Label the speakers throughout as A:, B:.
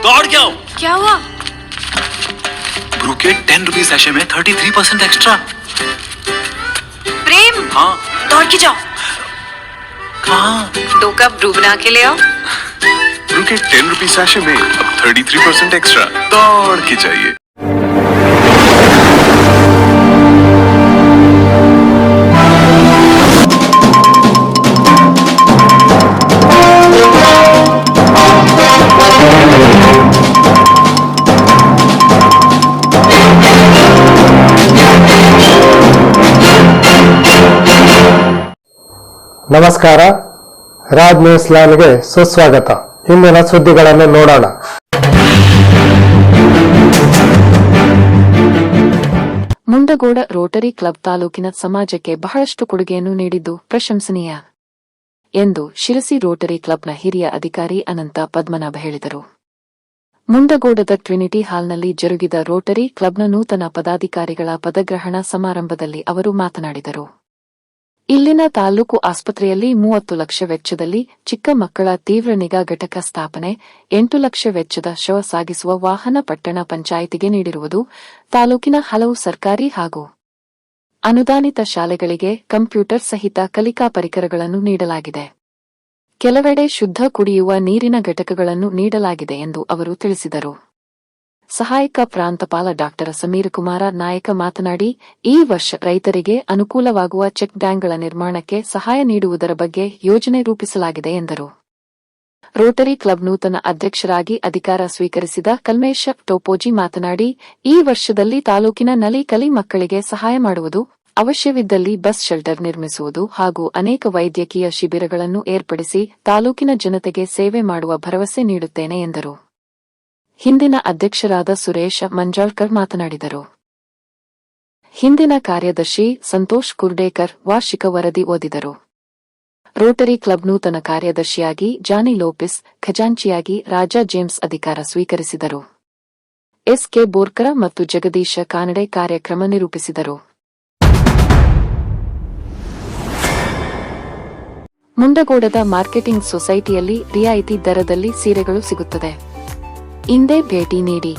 A: दौड़ के आओ।
B: क्या हुआ?
A: ब्रू के 10 रुपीज सैशे में 33% एक्स्ट्रा।
B: प्रेम,
A: हाँ
B: दौड़ के जाओ।
A: कहाँ?
B: 2 कप ब्रू बना के ले आओ।
A: ब्रू के 10 रुपीज सैशे में अब 33% एक्स्ट्रा। दौड़ के चाहिए।
C: ನಮಸ್ಕಾರ, ರಾಜ್ ನ್ಯೂಸ್ ಲೈನ್ಗೆ ಸುಸ್ವಾಗತ. ಇಂದಿನ ಸುದ್ದಿಗಳನ್ನು ನೋಡೋಣ.
D: ಮುಂಡಗೋಡ ರೋಟರಿ ಕ್ಲಬ್ ತಾಲೂಕಿನ ಸಮಾಜಕ್ಕೆ ಬಹಳಷ್ಟು ಕೊಡುಗೆಯನ್ನು ನೀಡಿದ್ದು ಪ್ರಶಂಸನೀಯ ಎಂದು ಶಿರಸಿ ರೋಟರಿ ಕ್ಲಬ್ನ ಹಿರಿಯ ಅಧಿಕಾರಿ ಅನಂತ ಪದ್ಮನಾಭ ಹೇಳಿದರು. ಮುಂಡಗೋಡದ ಟ್ರಿನಿಟಿ ಹಾಲ್ನಲ್ಲಿ ಜರುಗಿದ ರೋಟರಿ ಕ್ಲಬ್ನ ನೂತನ ಪದಾಧಿಕಾರಿಗಳ ಪದಗ್ರಹಣ ಸಮಾರಂಭದಲ್ಲಿ ಅವರು ಮಾತನಾಡಿದರು. ಇಲ್ಲಿನ ತಾಲೂಕು ಆಸ್ಪತ್ರೆಯಲ್ಲಿ 30 ಲಕ್ಷ ವೆಚ್ಚದಲ್ಲಿ ಚಿಕ್ಕ ಮಕ್ಕಳ ತೀವ್ರ ನಿಗಾ ಘಟಕ ಸ್ಥಾಪನೆ, 8 ಲಕ್ಷ ವೆಚ್ಚದ ಶವ ಸಾಗಿಸುವ ವಾಹನ ಪಟ್ಟಣ ಪಂಚಾಯಿತಿಗೆ ನೀಡಿರುವುದು, ತಾಲೂಕಿನ ಹಲವು ಸರ್ಕಾರಿ ಹಾಗೂ ಅನುದಾನಿತ ಶಾಲೆಗಳಿಗೆ ಕಂಪ್ಯೂಟರ್ ಸಹಿತ ಕಲಿಕಾ ಪರಿಕರಗಳನ್ನು ನೀಡಲಾಗಿದೆ. ಕೆಲವೆಡೆ ಶುದ್ಧ ಕುಡಿಯುವ ನೀರಿನ ಘಟಕಗಳನ್ನು ನೀಡಲಾಗಿದೆ ಎಂದು ಅವರು ತಿಳಿಸಿದರು. ಸಹಾಯಕ ಪ್ರಾಂತಪಾಲ ಡಾ ಸಮೀರ್ ಕುಮಾರ ನಾಯಕ ಮಾತನಾಡಿ, ಈ ವರ್ಷ ರೈತರಿಗೆ ಅನುಕೂಲವಾಗುವ ಚೆಕ್ ಡ್ಯಾಂಗಳ ನಿರ್ಮಾಣಕ್ಕೆ ಸಹಾಯ ನೀಡುವುದರ ಬಗ್ಗೆ ಯೋಜನೆ ರೂಪಿಸಲಾಗಿದೆ ಎಂದರು. ರೋಟರಿ ಕ್ಲಬ್ ನೂತನ ಅಧ್ಯಕ್ಷರಾಗಿ ಅಧಿಕಾರ ಸ್ವೀಕರಿಸಿದ ಕಲ್ಮೇಶ ಟೋಪೋಜಿ ಮಾತನಾಡಿ, ಈ ವರ್ಷದಲ್ಲಿ ತಾಲೂಕಿನ ನಲಿ ಕಲಿ ಮಕ್ಕಳಿಗೆ ಸಹಾಯ ಮಾಡುವುದು, ಅವಶ್ಯವಿದ್ದಲ್ಲಿ ಬಸ್ ಶೆಲ್ಟರ್ ನಿರ್ಮಿಸುವುದು ಹಾಗೂ ಅನೇಕ ವೈದ್ಯಕೀಯ ಶಿಬಿರಗಳನ್ನು ಏರ್ಪಡಿಸಿ ತಾಲೂಕಿನ ಜನತೆಗೆ ಸೇವೆ ಮಾಡುವ ಭರವಸೆ ನೀಡುತ್ತೇನೆ ಎಂದರು. ಹಿಂದಿನ ಅಧ್ಯಕ್ಷರಾದ ಸುರೇಶ ಮಂಜಾಳ್ಕರ್ ಮಾತನಾಡಿದರು. ಹಿಂದಿನ ಕಾರ್ಯದರ್ಶಿ ಸಂತೋಷ್ ಕುರ್ಡೇಕರ್ ವಾರ್ಷಿಕ ವರದಿ ಓದಿದರು. ರೋಟರಿ ಕ್ಲಬ್ ನೂತನ ಕಾರ್ಯದರ್ಶಿಯಾಗಿ ಜಾನಿ ಲೋಪಿಸ್, ಖಜಾಂಚಿಯಾಗಿ ರಾಜಾ ಜೇಮ್ಸ್ ಅಧಿಕಾರ ಸ್ವೀಕರಿಸಿದರು. ಎಸ್.ಕೆ. ಬೋರ್ಕರ ಮತ್ತು ಜಗದೀಶ ಕಾನಡೆ ಕಾರ್ಯಕ್ರಮ ನಿರೂಪಿಸಿದರು. ಮುಂಡಗೋಡದ ಮಾರ್ಕೆಟಿಂಗ್ ಸೊಸೈಟಿಯಲ್ಲಿ ರಿಯಾಯಿತಿ ದರದಲ್ಲಿ ಸೀರೆಗಳು ಸಿಗುತ್ತದೆ. ಇಂದೇ ಭೇಟಿ ನೀಡಿ.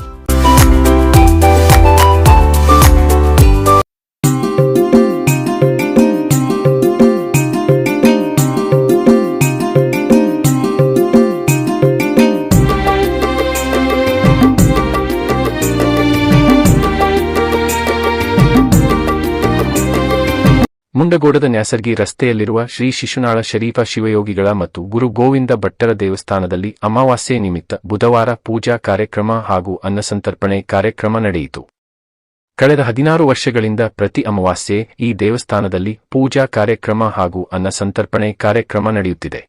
E: ಮುಂಡಗೋಡದ ನ್ಯಾಸರ್ಗಿ ರಸ್ತೆಯಲ್ಲಿರುವ ಶ್ರೀ ಶಿಶುನಾಳ ಶರೀಫ ಶಿವಯೋಗಿಗಳ ಮತ್ತು ಗುರು ಗೋವಿಂದ ಭಟ್ಟರ ದೇವಸ್ಥಾನದಲ್ಲಿ ಅಮಾವಾಸ್ಯೆ ನಿಮಿತ್ತ ಬುಧವಾರ ಪೂಜಾ ಕಾರ್ಯಕ್ರಮ ಹಾಗೂ ಅನ್ನಸಂತರ್ಪಣೆ ಕಾರ್ಯಕ್ರಮ ನಡೆಯಿತು. ಕಳೆದ 16 ವರ್ಷಗಳಿಂದ ಪ್ರತಿ ಅಮಾವಾಸ್ಯೆ ಈ ದೇವಸ್ಥಾನದಲ್ಲಿ ಪೂಜಾ ಕಾರ್ಯಕ್ರಮ ಹಾಗೂ ಅನ್ನಸಂತರ್ಪಣೆ ಕಾರ್ಯಕ್ರಮ ನಡೆಯುತ್ತಿದೆ.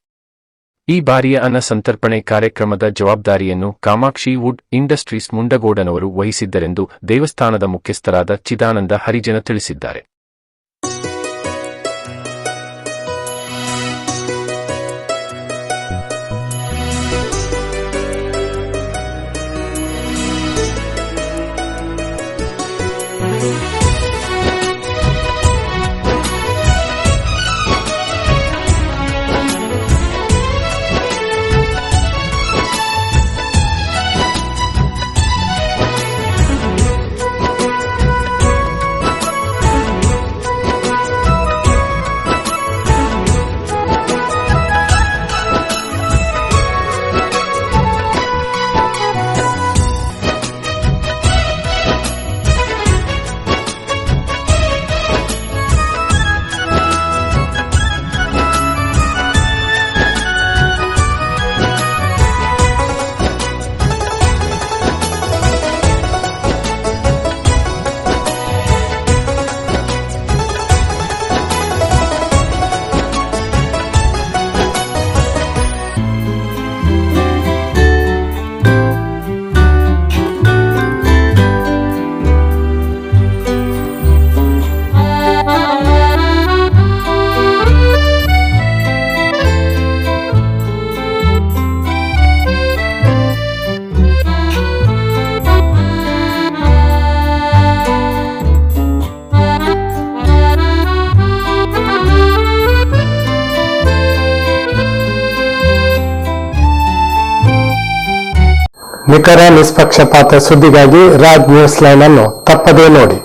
E: ಈ ಬಾರಿಯ ಅನ್ನಸಂತರ್ಪಣೆ ಕಾರ್ಯಕ್ರಮದ ಜವಾಬ್ದಾರಿಯನ್ನು ಕಾಮಾಕ್ಷಿ ವುಡ್ ಇಂಡಸ್ಟ್ರೀಸ್ ಮುಂಡಗೋಡನವರು ವಹಿಸಿದ್ದರೆಂದು ದೇವಸ್ಥಾನದ ಮುಖ್ಯಸ್ಥರಾದ ಚಿದಾನಂದ ಹರಿಜನ ತಿಳಿಸಿದ್ದಾರೆ.
C: ನಿಖರ ನಿಷ್ಪಕ್ಷಪಾತ ಸುದ್ದಿಗಾಗಿ ರಾಜ್ ನ್ಯೂಸ್ ಲೈನ್ ಅನ್ನು ತಪ್ಪದೇ ನೋಡಿ.